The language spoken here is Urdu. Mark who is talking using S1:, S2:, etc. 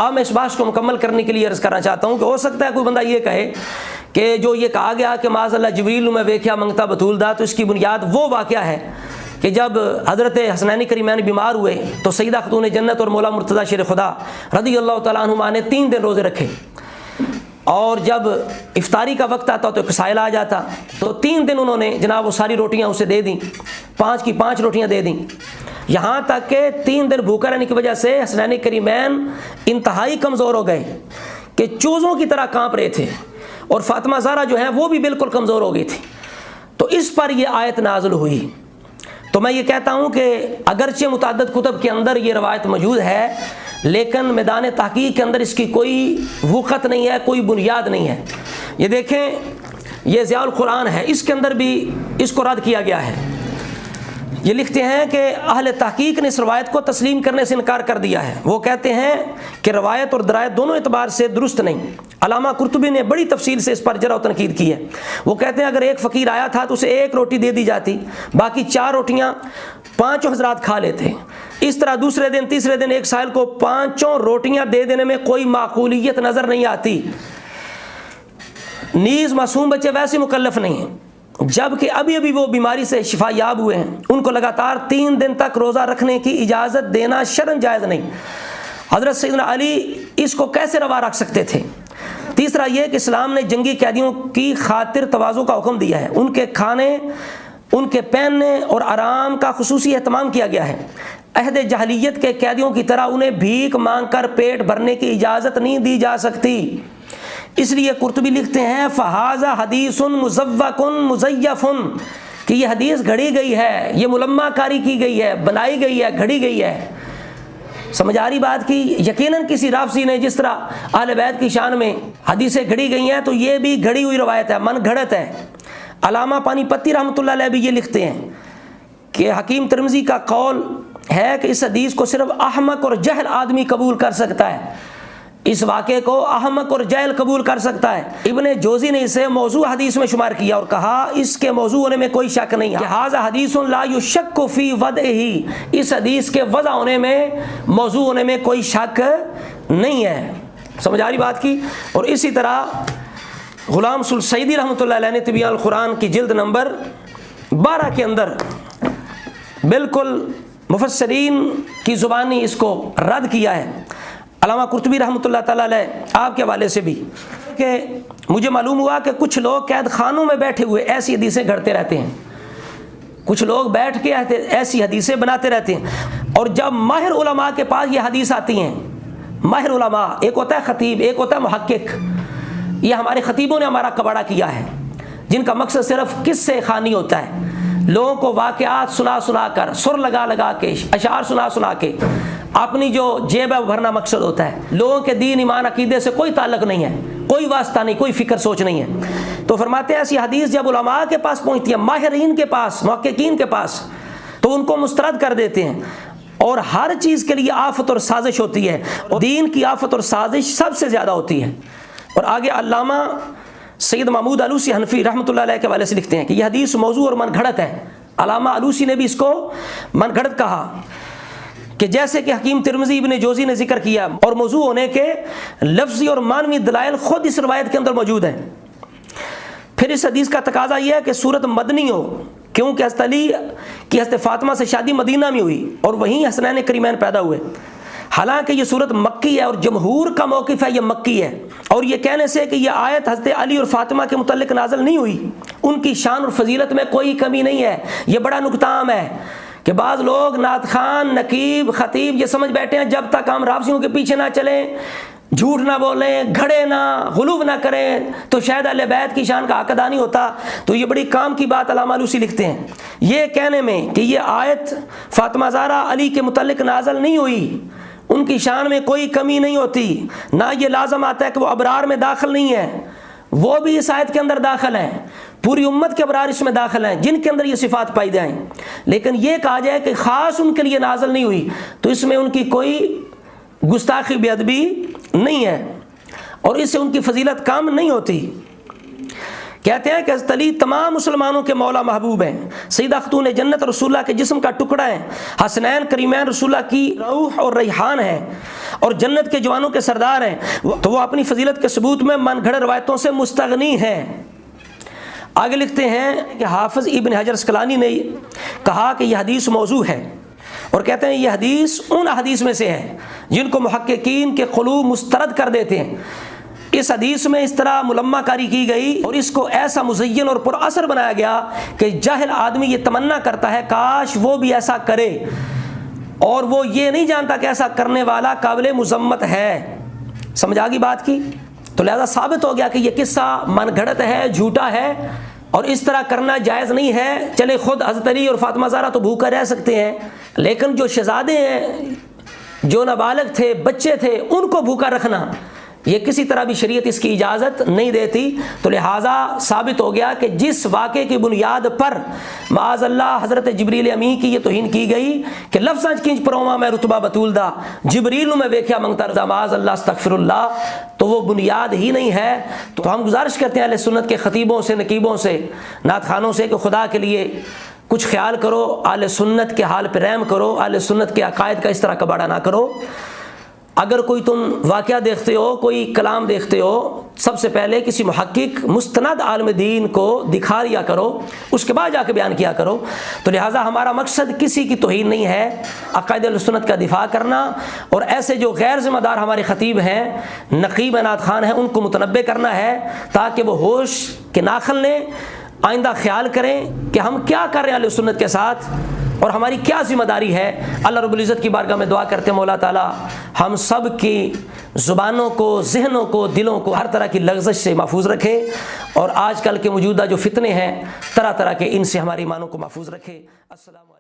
S1: اب میں اس بات کو مکمل کرنے کے لیے عرض کرنا چاہتا ہوں کہ ہو سکتا ہے کوئی بندہ یہ کہے کہ جو یہ کہا گیا کہ معاذ اللہ جبریل میں ویکھیا منگتا بطول دا، تو اس کی بنیاد وہ واقعہ ہے کہ جب حضرت حسنین کریمین بیمار ہوئے تو سیدہ خاتون جنت اور مولا مرتضیٰ شیر خدا رضی اللہ تعالیٰ عنہما نے 3 دن روزے رکھے، اور جب افطاری کا وقت آتا تو ایک سائل آ جاتا، تو 3 دن انہوں نے جناب وہ ساری روٹیاں اسے دے دیں، 5 کی 5 روٹیاں دے دیں، یہاں تک کہ 3 دن بھوکا رہنے کی وجہ سے حسنین کریمین انتہائی کمزور ہو گئے کہ چوزوں کی طرح کانپ رہے تھے، اور فاطمہ زہرا جو ہیں وہ بھی بالکل کمزور ہو گئی تھی۔ تو اس پر یہ آیت نازل ہوئی۔ تو میں یہ کہتا ہوں کہ اگرچہ متعدد کتب کے اندر یہ روایت موجود ہے، لیکن میدان تحقیق کے اندر اس کی کوئی وقت نہیں ہے، کوئی بنیاد نہیں ہے۔ یہ دیکھیں، یہ ضیاء القرآن ہے، اس کے اندر بھی اس کو رد کیا گیا ہے۔ یہ لکھتے ہیں کہ اہل تحقیق نے اس روایت کو تسلیم کرنے سے انکار کر دیا ہے۔ وہ کہتے ہیں کہ روایت اور درایت دونوں اعتبار سے درست نہیں۔ علامہ قرطبی نے بڑی تفصیل سے اس پر جرح و تنقید کی ہے۔ وہ کہتے ہیں اگر ایک فقیر آیا تھا تو اسے 1 روٹی دے دی جاتی، باقی 4 روٹیاں 5 حضرات کھا لیتے۔ اس طرح دوسرے دن تیسرے دن ایک سائل کو 5 روٹیاں دے دینے میں کوئی معقولیت نظر نہیں آتی۔ نیز معصوم بچے ویسے مکلف نہیں ہیں، جبکہ ابھی ابھی وہ بیماری سے شفا یاب ہوئے ہیں، ان کو لگاتار 3 دن تک روزہ رکھنے کی اجازت دینا شرعاً جائز نہیں۔ حضرت سیدنا علی اس کو کیسے روا رکھ سکتے تھے؟ تیسرا یہ کہ اسلام نے جنگی قیدیوں کی خاطر تواضع کا حکم دیا ہے، ان کے کھانے، ان کے پہننے اور آرام کا خصوصی اہتمام کیا گیا ہے۔ عہد جاہلیت کے قیدیوں کی طرح انہیں بھیک مانگ کر پیٹ بھرنے کی اجازت نہیں دی جا سکتی۔ اس لیے قرطبی لکھتے ہیں فہذا حدیث مزوق مزیف، کہ یہ حدیث گھڑی گئی ہے، یہ ملمہ کاری کی گئی ہے، بنائی گئی ہے، گھڑی گئی ہے۔ سمجھ آ رہی بات کی؟ یقیناً کسی رافضی نے جس طرح اہل بیت کی شان میں حدیثیں گھڑی گئی ہیں، تو یہ بھی گھڑی ہوئی روایت ہے، من گھڑت ہے۔ علامہ پانی پتی رحمۃ اللہ علیہ بھی یہ لکھتے ہیں کہ حکیم ترمذی کا قول ہے کہ اس حدیث کو صرف احمق اور جہل آدمی قبول کر سکتا ہے، اس واقعے کو احمق اور جہل قبول کر سکتا ہے۔ ابن جوزی نے اسے موضوع حدیث میں شمار کیا اور کہا اس کے موضوع ہونے میں کوئی شک نہیں ہے، ھذا حدیث لا یشک فی وضعہ، اس حدیث کے وضع ہونے میں، موضوع ہونے میں کوئی شک نہیں ہے۔ سمجھ آ رہی بات کی؟ اور اسی طرح غلام سعیدی رحمۃ اللہ علیہ نے تبیان القرآن کی جلد نمبر 12 کے اندر بالکل مفسرین کی زبانی اس کو رد کیا ہے۔ علامہ قرطبی رحمۃ اللہ تعالیٰ علیہ آپ کے حوالے سے بھی کہ مجھے معلوم ہوا کہ کچھ لوگ قید خانوں میں بیٹھے ہوئے ایسی حدیثیں گھڑتے رہتے ہیں، کچھ لوگ بیٹھ کے ایسی حدیثیں بناتے رہتے ہیں، اور جب ماہر علماء کے پاس یہ حدیث آتی ہیں، ماہر علماء، ایک ہوتا ہے خطیب، ایک ہوتا ہے محقق، یہ ہمارے خطیبوں نے ہمارا کباڑا کیا ہے، جن کا مقصد صرف قصے خوانی ہوتا ہے، لوگوں کو واقعات سنا سنا کر، سر لگا لگا کے، اشعار سنا سنا کے اپنی جو جیب ہے وہ بھرنا مقصد ہوتا ہے۔ لوگوں کے دین ایمان عقیدے سے کوئی تعلق نہیں ہے، کوئی واسطہ نہیں، کوئی فکر سوچ نہیں ہے۔ تو فرماتے ہیں ایسی حدیث جب علماء کے پاس پہنچتی ہے، ماہرین کے پاس، محققین کے پاس، تو ان کو مسترد کر دیتے ہیں، اور ہر چیز کے لیے آفت اور سازش ہوتی ہے، اور دین کی آفت اور سازش سب سے زیادہ ہوتی ہے۔ اور آگے علامہ سید محمود علوسی حنفی رحمۃ اللہ علیہ کے حوالے سے لکھتے ہیں کہ یہ حدیث موضوع اور من گھڑت ہے۔ علامہ علوسی نے بھی اس کو من گھڑت کہا، کہ جیسے کہ حکیم ترمذی ابن جوزی نے ذکر کیا، اور موضوع ہونے کے لفظی اور معنوی دلائل خود اس روایت کے اندر موجود ہیں۔ پھر اس حدیث کا تقاضا یہ ہے کہ صورت مدنی ہو، کیونکہ حضرت علی کی حضرت فاطمہ سے شادی مدینہ میں ہوئی اور وہیں حسنین کریمین پیدا ہوئے، حالانکہ یہ صورت مکی ہے اور جمہور کا موقف ہے یہ مکی ہے، اور یہ کہنے سے کہ یہ آیت حضرت علی اور فاطمہ کے متعلق نازل نہیں ہوئی، ان کی شان اور فضیلت میں کوئی کمی نہیں ہے۔ یہ بڑا نکتہ عام ہے کہ بعض لوگ نعت خوان، نقیب، خطیب یہ سمجھ بیٹھے ہیں جب تک ہم رافضیوں کے پیچھے نہ چلیں، جھوٹ نہ بولیں، گھڑے نہ، غلو نہ کریں، تو شاید اہل بیت کی شان کا حق ادا نہیں ہوتا۔ تو یہ بڑی کام کی بات علامہ علوسی لکھتے ہیں، یہ کہنے میں کہ یہ آیت فاطمہ زہرا علی کے متعلق نازل نہیں ہوئی، ان کی شان میں کوئی کمی نہیں ہوتی، نہ یہ لازم آتا ہے کہ وہ ابرار میں داخل نہیں ہے، وہ بھی اس آیت کے اندر داخل ہیں، پوری امت کے ابرار اس میں داخل ہیں جن کے اندر یہ صفات پائی جائیں، لیکن یہ کہا جائے کہ خاص ان کے لیے نازل نہیں ہوئی تو اس میں ان کی کوئی گستاخی بے ادبی نہیں ہے، اور اس سے ان کی فضیلت کم نہیں ہوتی۔ کہتے ہیں کہ حضرت علی تمام مسلمانوں کے مولا محبوب ہیں، سیدہ خاتون جنت رسول اللہ کے جسم کا ٹکڑا ہیں، حسنین کریمین رسول اللہ کی روح اور ریحان ہیں، اور جنت کے جوانوں کے سردار ہیں، تو وہ اپنی فضیلت کے ثبوت میں من گھڑت روایتوں سے مستغنی ہیں۔ آگے لکھتے ہیں کہ حافظ ابن حجر اسقلانی نے کہا کہ یہ حدیث موضوع ہے، اور کہتے ہیں یہ حدیث ان حدیث میں سے ہے جن کو محققین کے قلوب مسترد کر دیتے ہیں۔ اس حدیث میں اس طرح ملمہ کاری کی گئی اور اس کو ایسا مزین اور پر اثر بنایا گیا کہ جاہل آدمی یہ تمنا کرتا ہے کاش وہ بھی ایسا کرے، اور وہ یہ نہیں جانتا کہ ایسا کرنے والا قابل مذمت ہے۔ سمجھ آ گئی بات کی؟ تو لہذا ثابت ہو گیا کہ یہ قصہ من گھڑت ہے، جھوٹا ہے، اور اس طرح کرنا جائز نہیں ہے۔ چلے خود حضرت علی اور فاطمہ زہرا تو بھوکا رہ سکتے ہیں، لیکن جو شہزادے ہیں، جو نابالغ تھے، بچے تھے، ان کو بھوکا رکھنا یہ کسی طرح بھی شریعت اس کی اجازت نہیں دیتی۔ تو لہٰذا ثابت ہو گیا کہ جس واقعے کی بنیاد پر معاذ اللہ حضرت جبریل امی کی یہ توہین کی گئی کہ لفظاں کنج پروما میں رتبہ بطول دا جبریل میں ویکھیا منگتا رضا معاذ اللہ استغفر اللہ، تو وہ بنیاد ہی نہیں ہے۔ تو ہم گزارش کرتے ہیں اہل سنت کے خطیبوں سے، نقیبوں سے، نعت خوانوں سے کہ خدا کے لیے کچھ خیال کرو، اہل سنت کے حال پہ رحم کرو، اہل سنت کے عقائد کا اس طرح کباڑا نہ کرو۔ اگر کوئی تم واقعہ دیکھتے ہو، کوئی کلام دیکھتے ہو، سب سے پہلے کسی محقق مستند عالم دین کو دکھا دیا کرو، اس کے بعد جا کے بیان کیا کرو۔ تو لہٰذا ہمارا مقصد کسی کی توہین نہیں ہے، عقائد اہل سنت کا دفاع کرنا، اور ایسے جو غیر ذمہ دار ہمارے خطیب ہیں، نقیب نعت خوان ہیں، ان کو متنبہ کرنا ہے تاکہ وہ ہوش کے ناخن لیں، آئندہ خیال کریں کہ ہم کیا کر رہے ہیں اہل سنت کے ساتھ اور ہماری کیا ذمہ داری ہے۔ اللہ رب العزت کی بارگاہ میں دعا کرتے ہیں مولا تعالیٰ ہم سب کی زبانوں کو، ذہنوں کو، دلوں کو ہر طرح کی لغزش سے محفوظ رکھے، اور آج کل کے موجودہ جو فتنے ہیں طرح طرح کے، ان سے ہماری ایمانوں کو محفوظ رکھے۔ السلام